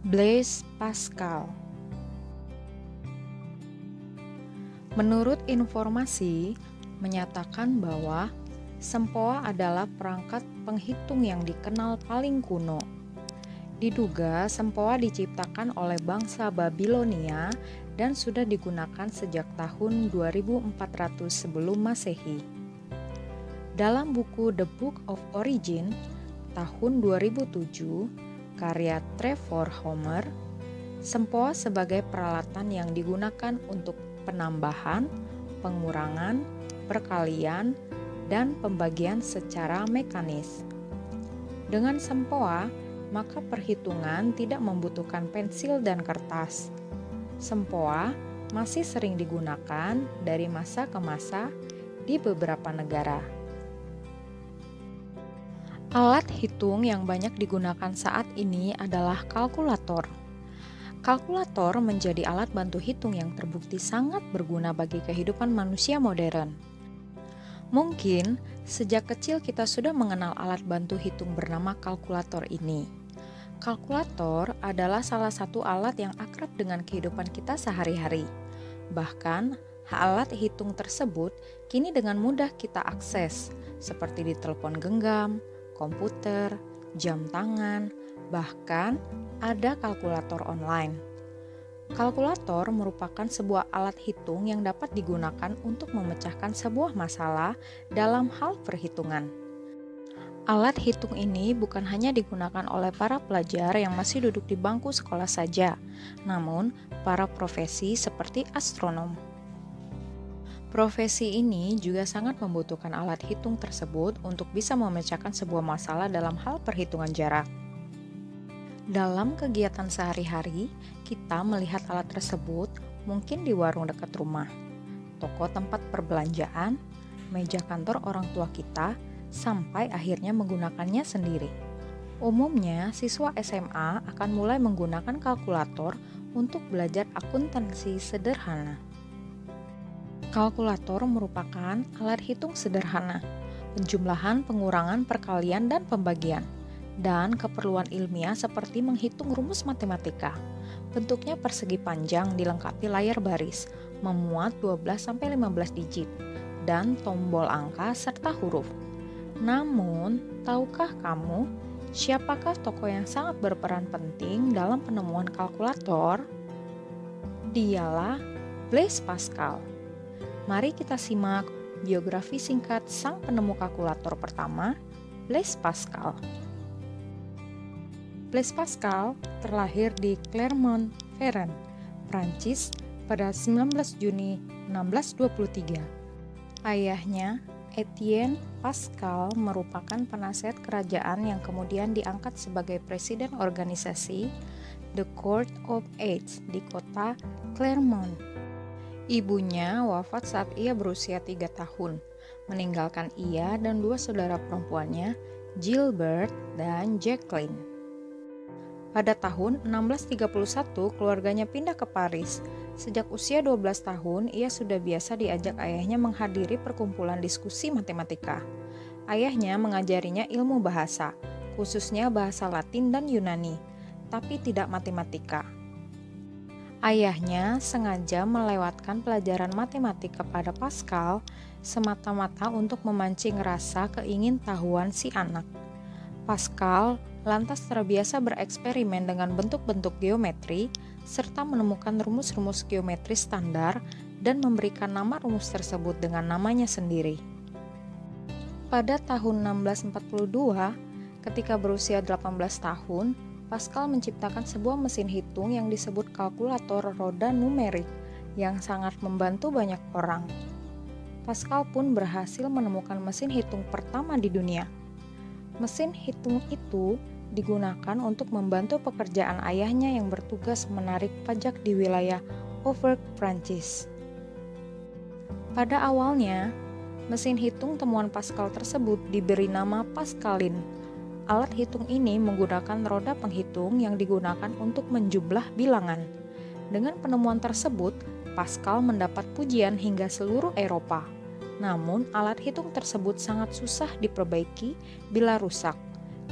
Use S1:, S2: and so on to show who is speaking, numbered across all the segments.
S1: Blaise Pascal. Menurut informasi, menyatakan bahwa sempoa adalah perangkat penghitung yang dikenal paling kuno. Diduga sempoa diciptakan oleh bangsa Babilonia dan sudah digunakan sejak tahun 2400 sebelum Masehi. Dalam buku The Book of Origin tahun 2007, karya Trevor Homer, sempoa sebagai peralatan yang digunakan untuk penambahan, pengurangan, perkalian, dan pembagian secara mekanis. Dengan sempoa, maka perhitungan tidak membutuhkan pensil dan kertas. Sempoa masih sering digunakan dari masa ke masa di beberapa negara. Alat hitung yang banyak digunakan saat ini adalah kalkulator. Kalkulator menjadi alat bantu hitung yang terbukti sangat berguna bagi kehidupan manusia modern. Mungkin sejak kecil kita sudah mengenal alat bantu hitung bernama kalkulator ini. Kalkulator adalah salah satu alat yang akrab dengan kehidupan kita sehari-hari. Bahkan, alat hitung tersebut kini dengan mudah kita akses, seperti di telepon genggam, komputer, jam tangan, bahkan ada kalkulator online. Kalkulator merupakan sebuah alat hitung yang dapat digunakan untuk memecahkan sebuah masalah dalam hal perhitungan. Alat hitung ini bukan hanya digunakan oleh para pelajar yang masih duduk di bangku sekolah saja, namun para profesi seperti astronom. Profesi ini juga sangat membutuhkan alat hitung tersebut untuk bisa memecahkan sebuah masalah dalam hal perhitungan jarak. Dalam kegiatan sehari-hari, kita melihat alat tersebut mungkin di warung dekat rumah, toko tempat perbelanjaan, meja kantor orang tua kita, sampai akhirnya menggunakannya sendiri. Umumnya, siswa SMA akan mulai menggunakan kalkulator untuk belajar akuntansi sederhana. Kalkulator merupakan alat hitung sederhana, penjumlahan, pengurangan, perkalian, dan pembagian, dan keperluan ilmiah seperti menghitung rumus matematika. Bentuknya persegi panjang dilengkapi layar baris, memuat 12-15 digit, dan tombol angka serta huruf. Namun, tahukah kamu siapakah tokoh yang sangat berperan penting dalam penemuan kalkulator? Dialah Blaise Pascal. Mari kita simak biografi singkat sang penemu kalkulator pertama, Blaise Pascal. Blaise Pascal terlahir di Clermont-Ferrand, Prancis pada 19 Juni 1623. Ayahnya, Etienne Pascal, merupakan penasihat kerajaan yang kemudian diangkat sebagai presiden organisasi The Court of Aids di kota Clermont. Ibunya wafat saat ia berusia 3 tahun, meninggalkan ia dan 2 saudara perempuannya, Gilbert dan Jacqueline. Pada tahun 1631, keluarganya pindah ke Paris. Sejak usia 12 tahun, ia sudah biasa diajak ayahnya menghadiri perkumpulan diskusi matematika. Ayahnya mengajarinya ilmu bahasa, khususnya bahasa Latin dan Yunani, tapi tidak matematika. Ayahnya sengaja melewatkan pelajaran matematika pada Pascal semata-mata untuk memancing rasa keingintahuan si anak. Pascal lantas terbiasa bereksperimen dengan bentuk-bentuk geometri serta menemukan rumus-rumus geometri standar dan memberikan nama rumus tersebut dengan namanya sendiri. Pada tahun 1642, ketika berusia 18 tahun, Pascal menciptakan sebuah mesin hitung yang disebut kalkulator roda numerik yang sangat membantu banyak orang. Pascal pun berhasil menemukan mesin hitung pertama di dunia. Mesin hitung itu digunakan untuk membantu pekerjaan ayahnya yang bertugas menarik pajak di wilayah Auvergne, Prancis. Pada awalnya, mesin hitung temuan Pascal tersebut diberi nama Pascaline. Alat hitung ini menggunakan roda penghitung yang digunakan untuk menjumlah bilangan. Dengan penemuan tersebut, Pascal mendapat pujian hingga seluruh Eropa. Namun, alat hitung tersebut sangat susah diperbaiki bila rusak,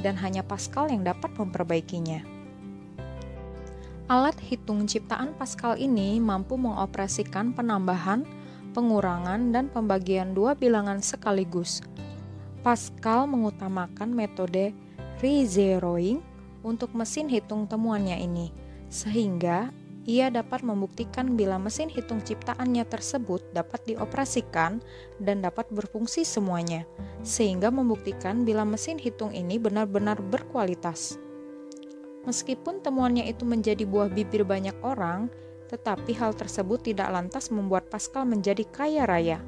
S1: dan hanya Pascal yang dapat memperbaikinya. Alat hitung ciptaan Pascal ini mampu mengoperasikan penambahan, pengurangan, dan pembagian dua bilangan sekaligus. Pascal mengutamakan metode rezeroing untuk mesin hitung temuannya ini, sehingga ia dapat membuktikan bila mesin hitung ciptaannya tersebut dapat dioperasikan dan dapat berfungsi semuanya, sehingga membuktikan bila mesin hitung ini benar-benar berkualitas. Meskipun temuannya itu menjadi buah bibir banyak orang, tetapi hal tersebut tidak lantas membuat Pascal menjadi kaya raya,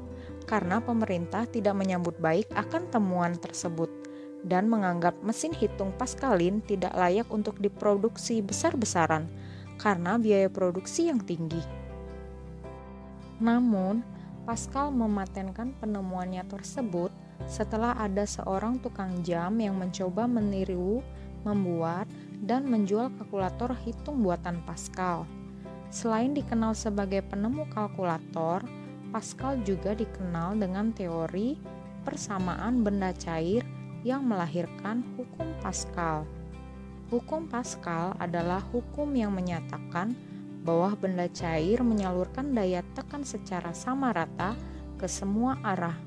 S1: karena pemerintah tidak menyambut baik akan temuan tersebut dan menganggap mesin hitung Pascalin tidak layak untuk diproduksi besar-besaran karena biaya produksi yang tinggi. Namun, Pascal mematenkan penemuannya tersebut setelah ada seorang tukang jam yang mencoba meniru, membuat, dan menjual kalkulator hitung buatan Pascal. Selain dikenal sebagai penemu kalkulator, Pascal juga dikenal dengan teori persamaan benda cair yang melahirkan hukum Pascal. Hukum Pascal adalah hukum yang menyatakan bahwa benda cair menyalurkan daya tekan secara sama rata ke semua arah.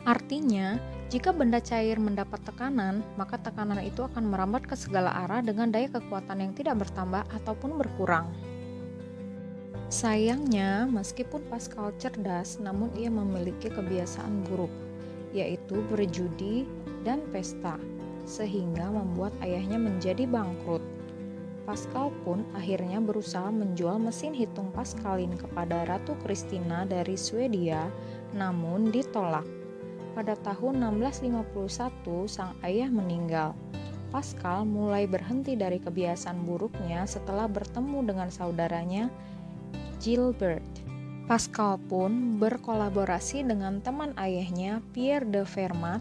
S1: Artinya, jika benda cair mendapat tekanan, maka tekanan itu akan merambat ke segala arah dengan daya kekuatan yang tidak bertambah ataupun berkurang. Sayangnya, meskipun Pascal cerdas, namun ia memiliki kebiasaan buruk, yaitu berjudi dan pesta, sehingga membuat ayahnya menjadi bangkrut. Pascal pun akhirnya berusaha menjual mesin hitung Pascalin kepada Ratu Christina dari Swedia, namun ditolak. Pada tahun 1651, sang ayah meninggal. Pascal mulai berhenti dari kebiasaan buruknya setelah bertemu dengan saudaranya Gilbert. Pascal pun berkolaborasi dengan teman ayahnya Pierre de Fermat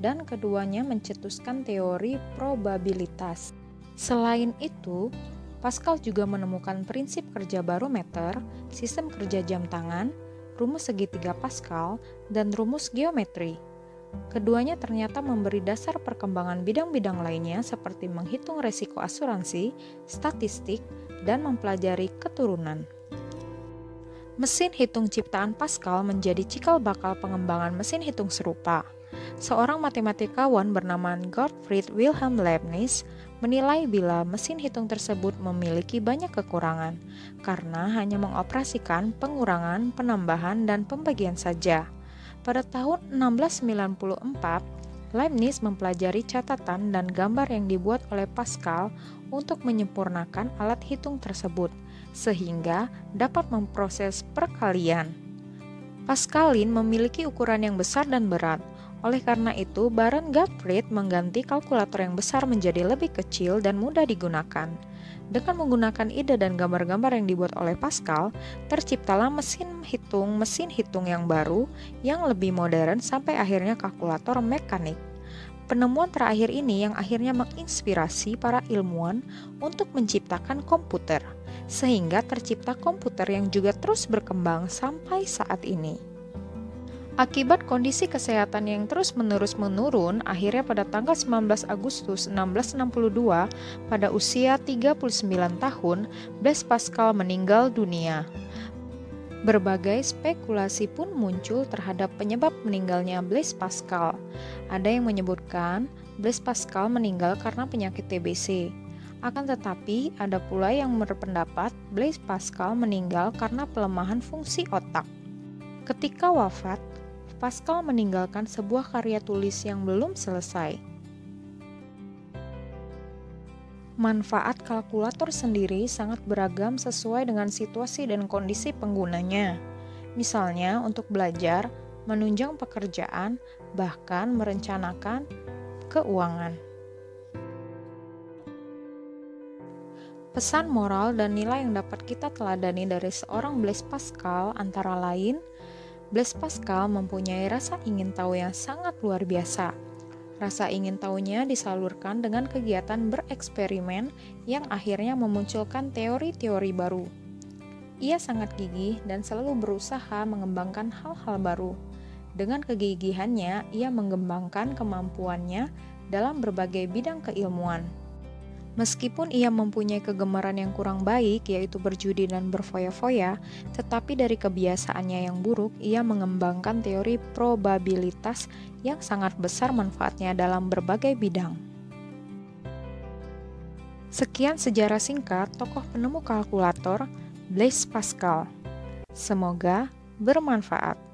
S1: dan keduanya mencetuskan teori probabilitas. Selain itu, Pascal juga menemukan prinsip kerja barometer, sistem kerja jam tangan, rumus segitiga Pascal, dan rumus geometri. Keduanya ternyata memberi dasar perkembangan bidang-bidang lainnya seperti menghitung resiko asuransi, statistik, dan mempelajari keturunan. Mesin hitung ciptaan Pascal menjadi cikal bakal pengembangan mesin hitung serupa. Seorang matematikawan bernama Gottfried Wilhelm Leibniz menilai bila mesin hitung tersebut memiliki banyak kekurangan karena hanya mengoperasikan pengurangan, penambahan, dan pembagian saja. Pada tahun 1694, Leibniz mempelajari catatan dan gambar yang dibuat oleh Pascal untuk menyempurnakan alat hitung tersebut, sehingga dapat memproses perkalian. Pascalin memiliki ukuran yang besar dan berat. Oleh karena itu, Baron Gottfried mengganti kalkulator yang besar menjadi lebih kecil dan mudah digunakan. Dengan menggunakan ide dan gambar-gambar yang dibuat oleh Pascal, terciptalah mesin hitung yang baru, yang lebih modern sampai akhirnya kalkulator mekanik. Penemuan terakhir ini yang akhirnya menginspirasi para ilmuwan untuk menciptakan komputer, sehingga tercipta komputer yang juga terus berkembang sampai saat ini. Akibat kondisi kesehatan yang terus-menerus menurun, akhirnya pada tanggal 19 Agustus 1662, pada usia 39 tahun, Blaise Pascal meninggal dunia. Berbagai spekulasi pun muncul terhadap penyebab meninggalnya Blaise Pascal. Ada yang menyebutkan Blaise Pascal meninggal karena penyakit TBC. Akan tetapi, ada pula yang berpendapat Blaise Pascal meninggal karena pelemahan fungsi otak. Ketika wafat, Pascal meninggalkan sebuah karya tulis yang belum selesai. Manfaat kalkulator sendiri sangat beragam sesuai dengan situasi dan kondisi penggunanya. Misalnya untuk belajar, menunjang pekerjaan, bahkan merencanakan keuangan. Pesan moral dan nilai yang dapat kita teladani dari seorang Blaise Pascal antara lain, Blaise Pascal mempunyai rasa ingin tahu yang sangat luar biasa. Rasa ingin tahunya disalurkan dengan kegiatan bereksperimen yang akhirnya memunculkan teori-teori baru. Ia sangat gigih dan selalu berusaha mengembangkan hal-hal baru. Dengan kegigihannya, ia mengembangkan kemampuannya dalam berbagai bidang keilmuan. Meskipun ia mempunyai kegemaran yang kurang baik, yaitu berjudi dan berfoya-foya, tetapi dari kebiasaannya yang buruk, ia mengembangkan teori probabilitas yang sangat besar manfaatnya dalam berbagai bidang. Sekian sejarah singkat tokoh penemu kalkulator, Blaise Pascal. Semoga bermanfaat.